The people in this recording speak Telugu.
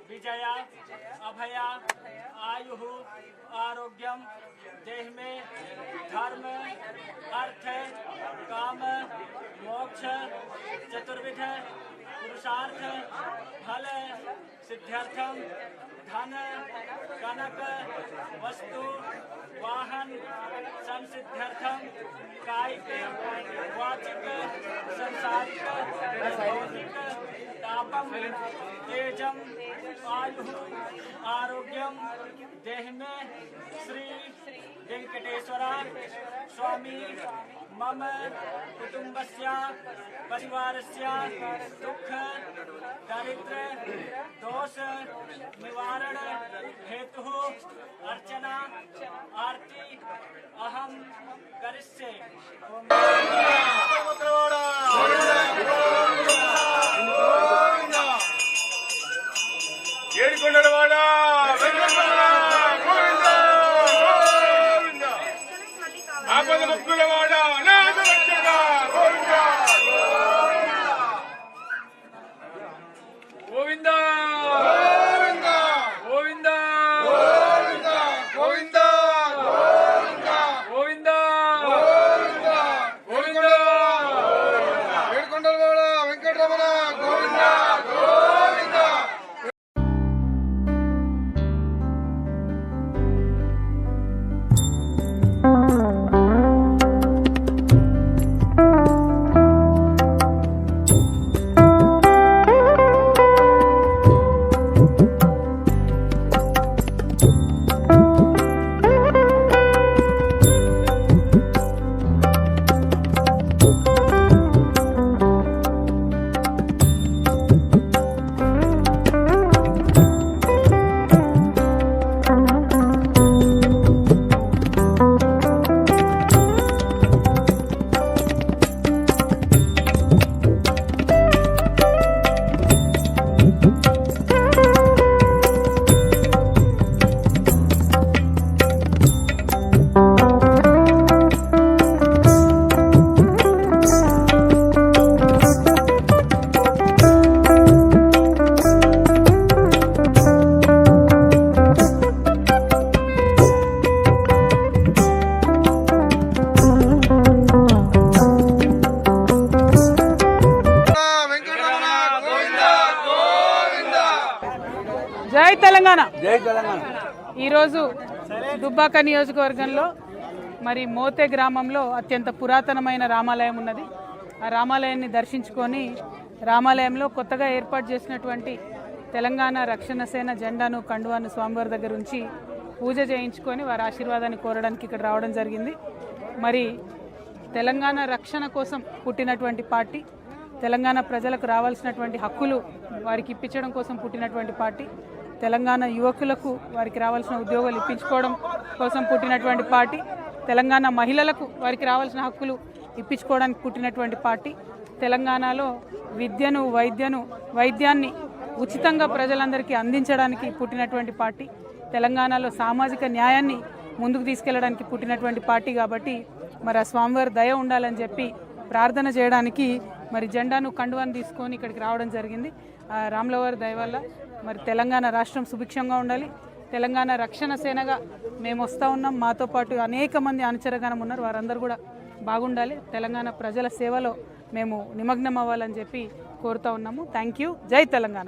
विजया अभया आयु आरोग्यम देह में धर्म अर्थ काम मोक्ष चतुर्विध पुरुषार्थ फल सिद्ध्यर्थम धन कनक वस्तु वाहन संसिद्ध्यर्थम कायिक वाचिक संसारिक भौतिक तापम तेजम आयु आरोग्यम देह में श्री वेंकटेश्वर स्वामी मम कुटुंबस्य परिवारस्य दुख दरिद्र दोष निवारण हेतु अर्चना आरती अहम करिष्ये। జై తెలంగాణ జై తెలంగాణ। ఈరోజు దుబ్బాక నియోజకవర్గంలో మరి మోతే గ్రామంలో అత్యంత పురాతనమైన రామాలయం ఉన్నది। ఆ రామాలయాన్ని దర్శించుకొని రామాలయంలో కొత్తగా ఏర్పాటు చేసినటువంటి తెలంగాణ రక్షణ సేన జెండాను కండువాను స్వామివారి దగ్గర ఉంచి పూజ చేయించుకొని వారి ఆశీర్వాదాన్ని కోరడానికి ఇక్కడ రావడం జరిగింది। మరి తెలంగాణ రక్షణ కోసం పుట్టినటువంటి పార్టీ, తెలంగాణ ప్రజలకు రావాల్సినటువంటి హక్కులు వారికి ఇప్పించడం కోసం పుట్టినటువంటి పార్టీ, తెలంగాణ యువకులకు వారికి రావాల్సిన ఉద్యోగాలు ఇప్పించుకోవడం కోసం పుట్టినటువంటి పార్టీ, తెలంగాణ మహిళలకు వారికి రావాల్సిన హక్కులు ఇప్పించుకోవడానికి పుట్టినటువంటి పార్టీ, తెలంగాణలో విద్యను వైద్యాన్ని ఉచితంగా ప్రజలందరికీ అందించడానికి పుట్టినటువంటి పార్టీ, తెలంగాణలో సామాజిక న్యాయాన్ని ముందుకు తీసుకెళ్లడానికి పుట్టినటువంటి పార్టీ కాబట్టి మరి ఆ స్వామివారి దయ ఉండాలని చెప్పి ప్రార్థన చేయడానికి మరి జెండాను కండువాను తీసుకొని ఇక్కడికి రావడం జరిగింది। రాములవారి దయ వల్ల మరి తెలంగాణ రాష్ట్రం సుభిక్షంగా ఉండాలి, తెలంగాణ రక్షణ సేనగా మేము వస్తూ ఉన్నాం, మాతో పాటు అనేక మంది అనుచరగణం ఉన్నారు, వారందరూ కూడా బాగుండాలి, తెలంగాణ ప్రజల సేవలో మేము నిమగ్నం అవ్వాలని చెప్పి కోరుతా ఉన్నాము. Thank you. జై తెలంగాణ.